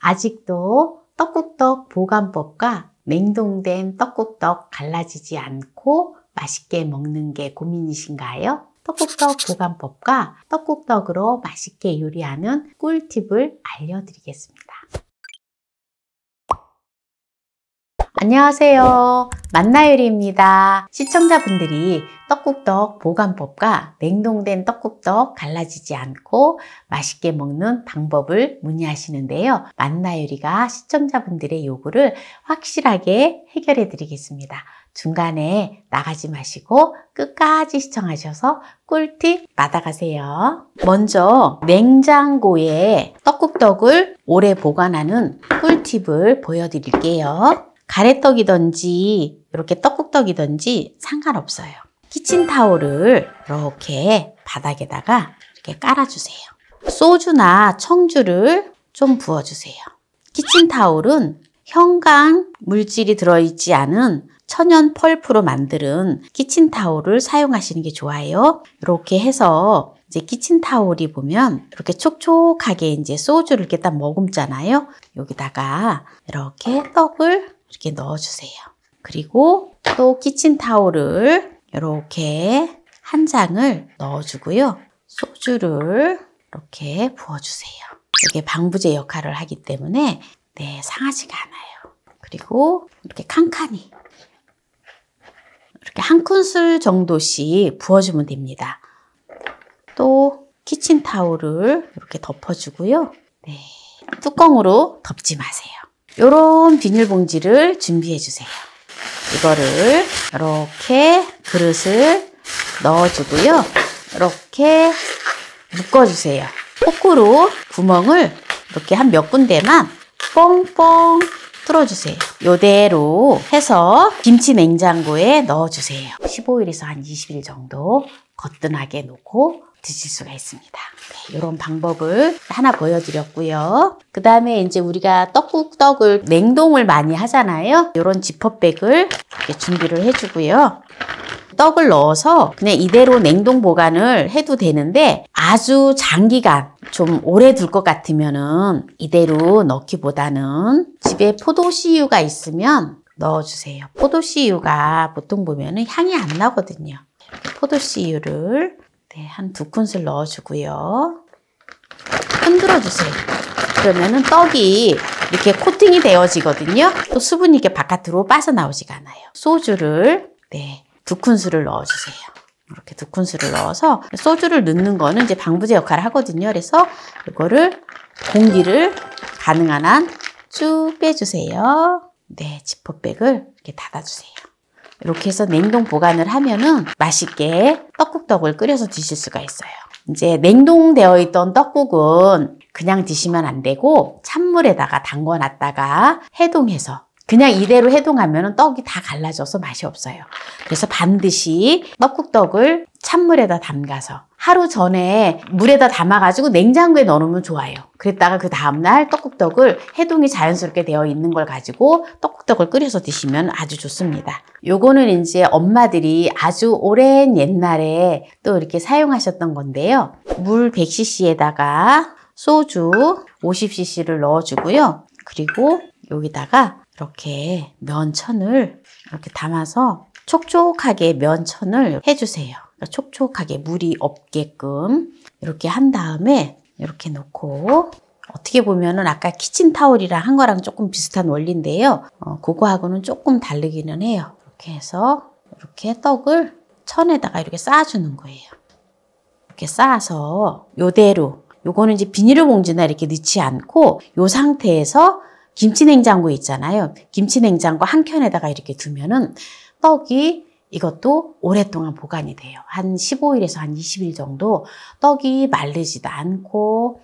아직도 떡국떡 보관법과 냉동된 떡국떡 갈라지지 않고 맛있게 먹는 게 고민이신가요? 떡국떡 보관법과 떡국떡으로 맛있게 요리하는 꿀팁을 알려드리겠습니다. 안녕하세요. 만나요리입니다. 시청자분들이 떡국떡 보관법과 냉동된 떡국떡 갈라지지 않고 맛있게 먹는 방법을 문의하시는데요. 만나요리가 시청자분들의 요구를 확실하게 해결해 드리겠습니다. 중간에 나가지 마시고 끝까지 시청하셔서 꿀팁 받아가세요. 먼저 냉장고에 떡국떡을 오래 보관하는 꿀팁을 보여드릴게요. 가래떡이든지 이렇게 떡국떡이든지 상관없어요. 키친타올을 이렇게 바닥에다가 이렇게 깔아주세요. 소주나 청주를 좀 부어주세요. 키친타올은 형광 물질이 들어있지 않은 천연 펄프로 만든 키친타올을 사용하시는 게 좋아요. 이렇게 해서 이제 키친타올이 보면 이렇게 촉촉하게 이제 소주를 이렇게 딱 머금잖아요. 여기다가 이렇게 떡을 이렇게 넣어주세요. 그리고 또 키친타올을 이렇게 한 장을 넣어주고요. 소주를 이렇게 부어주세요. 이게 방부제 역할을 하기 때문에 상하지가 않아요. 그리고 이렇게 칸칸이 이렇게 한 큰술 정도씩 부어주면 됩니다. 또 키친타올을 이렇게 덮어주고요. 뚜껑으로 덮지 마세요. 이런 비닐봉지를 준비해 주세요. 이거를 이렇게 그릇을 넣어주고요. 이렇게 묶어주세요. 포크로 구멍을 이렇게 한 몇 군데만 뻥뻥 뚫어주세요. 이대로 해서 김치 냉장고에 넣어주세요. 15일에서 한 20일 정도 거뜬하게 놓고 드실 수가 있습니다. 이런 방법을 하나 보여드렸고요. 그 다음에 이제 우리가 떡국떡을 냉동을 많이 하잖아요. 이런 지퍼백을 이렇게 준비를 해주고요. 떡을 넣어서 그냥 이대로 냉동 보관을 해도 되는데 아주 장기간 좀 오래 둘 것 같으면은 이대로 넣기보다는 집에 포도씨유가 있으면 넣어주세요. 포도씨유가 보통 보면은 향이 안 나거든요. 포도씨유를 한 2큰술 넣어주고요. 흔들어 주세요. 그러면은 떡이 이렇게 코팅이 되어지거든요. 또 수분이 이렇게 바깥으로 빠져나오지가 않아요. 소주를 2큰술을 넣어주세요. 이렇게 2큰술을 넣어서 소주를 넣는 거는 이제 방부제 역할을 하거든요. 그래서 이거를 공기를 가능한 한 쭉 빼주세요. 지퍼백을 이렇게 닫아주세요. 이렇게 해서 냉동 보관을 하면은 맛있게 떡국떡을 끓여서 드실 수가 있어요. 이제 냉동되어 있던 떡국은 그냥 드시면 안 되고 찬물에다가 담궈 놨다가 해동해서 그냥 이대로 해동하면 떡이 다 갈라져서 맛이 없어요. 그래서 반드시 떡국떡을 찬물에다 담가서 하루 전에 물에다 담아가지고 냉장고에 넣어놓으면 좋아요. 그랬다가 그 다음날 떡국떡을 해동이 자연스럽게 되어 있는 걸 가지고 떡국떡을 끓여서 드시면 아주 좋습니다. 요거는 이제 엄마들이 아주 오랜 옛날에 또 이렇게 사용하셨던 건데요. 물 100cc에다가 소주 50cc를 넣어주고요. 그리고 여기다가 이렇게 면천을 이렇게 담아서 촉촉하게 면천을 해주세요. 촉촉하게 물이 없게끔 이렇게 한 다음에 이렇게 놓고 어떻게 보면은 아까 키친타올이랑 한 거랑 조금 비슷한 원리인데요. 그거하고는 조금 다르기는 해요. 이렇게 해서 이렇게 떡을 천에다가 이렇게 쌓아주는 거예요. 이렇게 쌓아서 요대로 요거는 이제 비닐봉지나 이렇게 넣지 않고 요 상태에서 김치냉장고 있잖아요. 김치냉장고 한 켠에다가 이렇게 두면은 떡이 이것도 오랫동안 보관이 돼요. 한 15일에서 한 20일 정도 떡이 마르지도 않고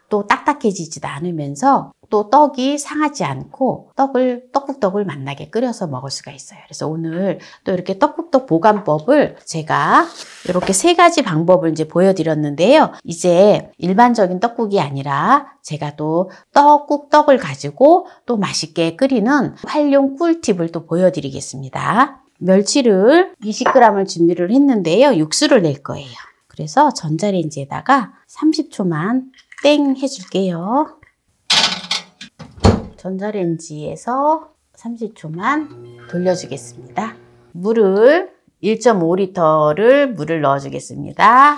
또 딱딱해지지도 않으면서 또 떡이 상하지 않고 떡국떡을 맛나게 끓여서 먹을 수가 있어요. 그래서 오늘 또 이렇게 떡국떡 보관법을 제가 이렇게 3가지 방법을 이제 보여드렸는데요. 이제 일반적인 떡국이 아니라 제가 또 떡국떡을 가지고 또 맛있게 끓이는 활용 꿀팁을 또 보여드리겠습니다. 멸치를 20g을 준비를 했는데요. 육수를 낼 거예요. 그래서 전자레인지에다가 30초만 땡 해줄게요. 전자레인지에서 30초만 돌려주겠습니다. 물을 1.5리터를 물을 넣어주겠습니다.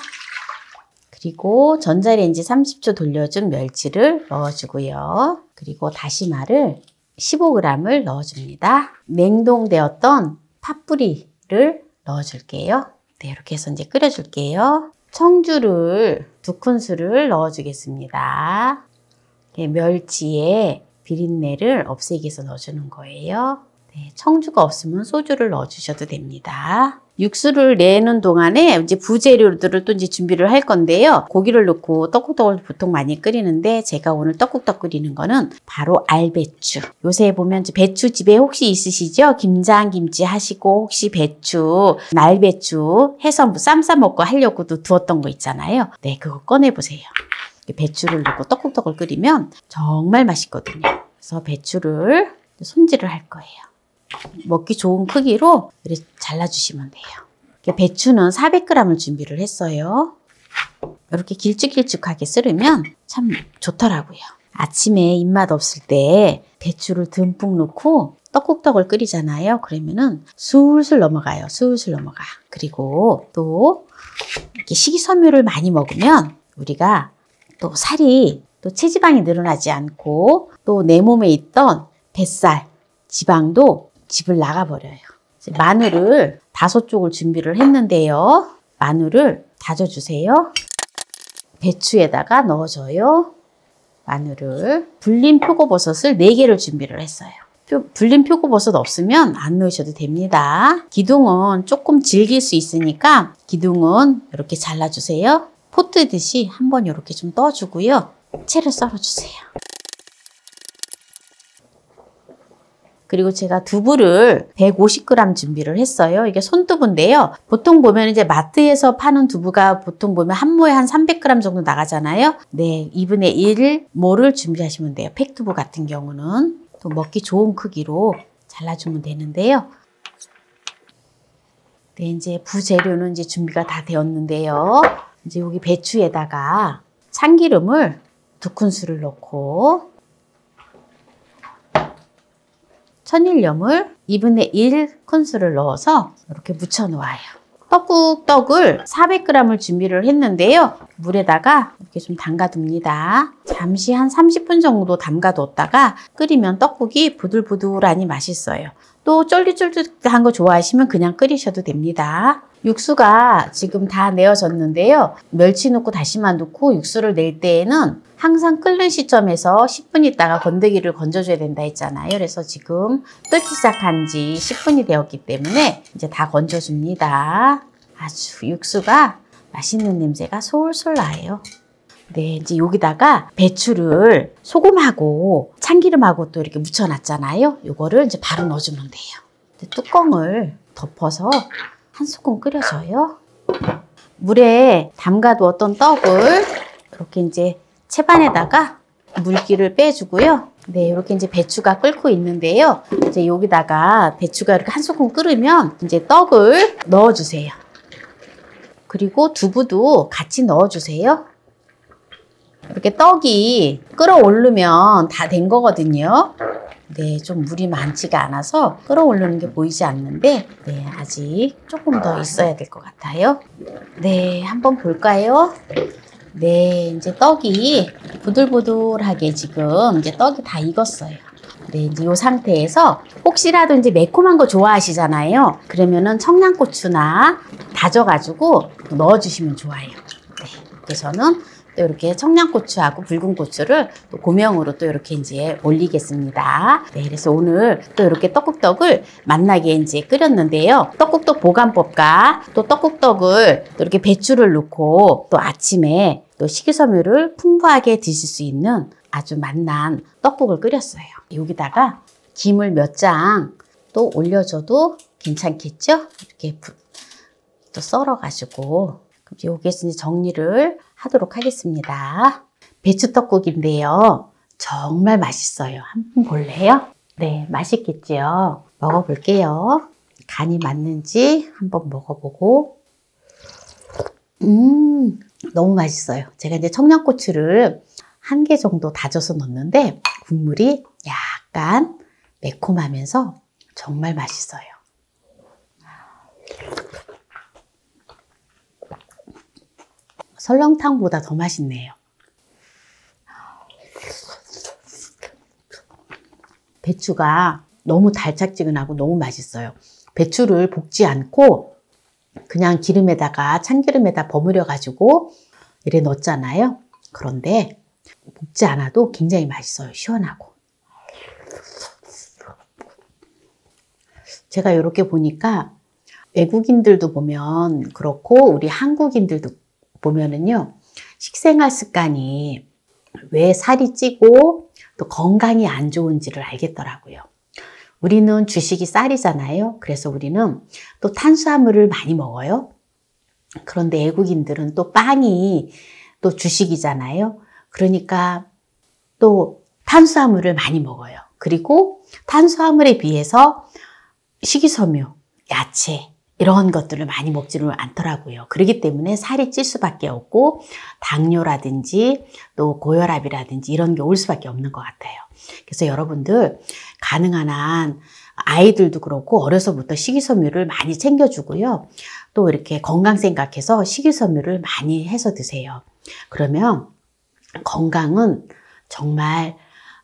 그리고 전자레인지 30초 돌려준 멸치를 넣어주고요. 그리고 다시마를 15g을 넣어줍니다. 냉동되었던 팥뿌리를 넣어줄게요. 네, 이렇게 해서 이제 끓여줄게요. 청주를 2큰술을 넣어주겠습니다. 멸치에 비린내를 없애기 위해서 넣어주는 거예요. 네, 청주가 없으면 소주를 넣어주셔도 됩니다. 육수를 내는 동안에 이제 부재료들을 또 이제 준비를 할 건데요. 고기를 넣고 떡국떡을 보통 많이 끓이는데 제가 오늘 떡국떡 끓이는 거는 바로 알배추. 요새 보면 배추 집에 혹시 있으시죠? 김장김치 하시고 혹시 배추, 날배추 해서 쌈 싸 먹고 하려고도 두었던 거 있잖아요. 네, 그거 꺼내보세요. 배추를 넣고 떡국떡을 끓이면 정말 맛있거든요. 그래서 배추를 손질을 할 거예요. 먹기 좋은 크기로 이렇게 잘라주시면 돼요. 배추는 400g을 준비를 했어요. 이렇게 길쭉길쭉하게 썰으면 참 좋더라고요. 아침에 입맛 없을 때 배추를 듬뿍 넣고 떡국떡을 끓이잖아요. 그러면은 술술 넘어가요. 술술 넘어가. 그리고 또 이렇게 식이섬유를 많이 먹으면 우리가 또 살이 또 체지방이 늘어나지 않고 또 내 몸에 있던 뱃살, 지방도 집을 나가버려요. 마늘을 5쪽을 준비를 했는데요. 마늘을 다져주세요. 배추에다가 넣어줘요. 마늘을. 불린 표고버섯을 4개를 준비를 했어요. 불린 표고버섯 없으면 안 넣으셔도 됩니다. 기둥은 조금 질길 수 있으니까 기둥은 이렇게 잘라주세요. 포 뜨듯이 한번 이렇게 좀 떠주고요. 채를 썰어주세요. 그리고 제가 두부를 150g 준비를 했어요. 이게 손두부인데요. 보통 보면 이제 마트에서 파는 두부가 보통 보면 한 모에 한 300g 정도 나가잖아요. 네, 2분의 1 모를 준비하시면 돼요. 팩두부 같은 경우는 또 먹기 좋은 크기로 잘라주면 되는데요. 네, 이제 부재료는 이제 준비가 다 되었는데요. 이제 여기 배추에다가 참기름을 2큰술을 넣고 천일염을 2분의 1큰술을 넣어서 이렇게 묻혀 놓아요. 떡국떡을 400g을 준비를 했는데요. 물에다가 이렇게 좀 담가둡니다. 잠시 한 30분 정도 담가뒀다가 끓이면 떡국이 부들부들하니 맛있어요. 또 쫄깃쫄깃한 거 좋아하시면 그냥 끓이셔도 됩니다. 육수가 지금 다 내어졌는데요. 멸치 넣고 다시마 넣고 육수를 낼 때에는 항상 끓는 시점에서 10분 있다가 건더기를 건져줘야 된다 했잖아요. 그래서 지금 끓기 시작한 지 10분이 되었기 때문에 이제 다 건져줍니다. 아주 육수가 맛있는 냄새가 솔솔 나요. 네, 이제 여기다가 배추를 소금하고 참기름하고 또 이렇게 묻혀놨잖아요. 요거를 이제 바로 넣어주면 돼요. 뚜껑을 덮어서 한 소끔 끓여줘요. 물에 담가두었던 떡을 이렇게 이제 채반에다가 물기를 빼주고요. 네, 이렇게 이제 배추가 끓고 있는데요. 이제 여기다가 배추가 이렇게 한 소끔 끓으면 이제 떡을 넣어주세요. 그리고 두부도 같이 넣어주세요. 이렇게 떡이 끓어오르면 다 된 거거든요. 네, 좀 물이 많지가 않아서 끓어오르는 게 보이지 않는데 네, 아직 조금 더 있어야 될 것 같아요. 네, 한번 볼까요? 네, 이제 떡이 부들부들하게 지금 이제 떡이 다 익었어요. 네, 이제 이 상태에서 혹시라도 이제 매콤한 거 좋아하시잖아요. 그러면은 청양고추나 다져가지고 넣어주시면 좋아요. 네, 그래서는 또 이렇게 청양고추하고 붉은 고추를 또 고명으로 또 이렇게 이제 올리겠습니다. 네, 그래서 오늘 또 이렇게 떡국떡을 맛나게 이제 끓였는데요. 떡국떡 보관법과 또 떡국떡을 또 이렇게 배추를 넣고 또 아침에 또 식이섬유를 풍부하게 드실 수 있는 아주 맛난 떡국을 끓였어요. 여기다가 김을 몇 장 또 올려줘도 괜찮겠죠? 이렇게 또 썰어가지고 여기에서 이제 정리를 하도록 하겠습니다. 배추떡국인데요. 정말 맛있어요. 한번 볼래요? 네, 맛있겠죠? 먹어볼게요. 간이 맞는지 한번 먹어보고 너무 맛있어요. 제가 이제 청양고추를 1개 정도 다져서 넣었는데 국물이 약간 매콤하면서 정말 맛있어요. 설렁탕보다 더 맛있네요. 배추가 너무 달짝지근하고 너무 맛있어요. 배추를 볶지 않고 그냥 기름에다가 참기름에다 버무려 가지고 이래 넣었잖아요. 그런데 볶지 않아도 굉장히 맛있어요. 시원하고. 제가 이렇게 보니까 외국인들도 보면 그렇고 우리 한국인들도 보면은요, 식생활 습관이 왜 살이 찌고 또 건강이 안 좋은지를 알겠더라고요. 우리는 주식이 쌀이잖아요. 그래서 우리는 또 탄수화물을 많이 먹어요. 그런데 외국인들은 또 빵이 또 주식이잖아요. 그러니까 또 탄수화물을 많이 먹어요. 그리고 탄수화물에 비해서 식이섬유, 야채 이런 것들을 많이 먹지를 않더라고요. 그렇기 때문에 살이 찔 수밖에 없고 당뇨라든지 또 고혈압이라든지 이런 게 올 수밖에 없는 것 같아요. 그래서 여러분들 가능한 한 아이들도 그렇고 어려서부터 식이섬유를 많이 챙겨주고요. 또 이렇게 건강 생각해서 식이섬유를 많이 해서 드세요. 그러면 건강은 정말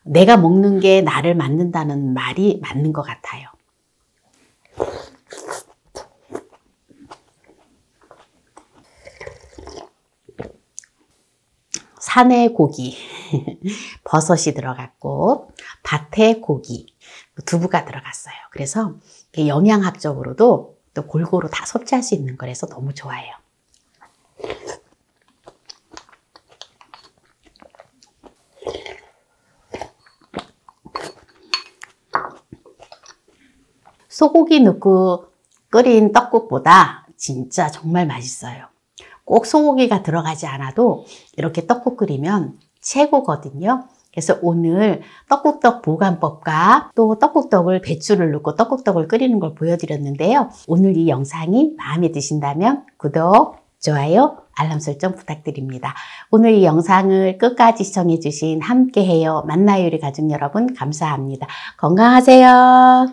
내가 먹는 게 나를 만든다는 말이 맞는 것 같아요. 산의 고기, 버섯이 들어갔고 밭의 고기, 두부가 들어갔어요. 그래서 영양학적으로도 또 골고루 다 섭취할 수 있는 거라서 너무 좋아요. 소고기 넣고 끓인 떡국보다 진짜 정말 맛있어요. 꼭 소고기가 들어가지 않아도 이렇게 떡국 끓이면 최고거든요. 그래서 오늘 떡국떡 보관법과 또 떡국떡을 배추를 넣고 떡국떡을 끓이는 걸 보여드렸는데요. 오늘 이 영상이 마음에 드신다면 구독, 좋아요, 알람 설정 부탁드립니다. 오늘 이 영상을 끝까지 시청해주신 함께해요 만나요 우리 가족 여러분 감사합니다. 건강하세요.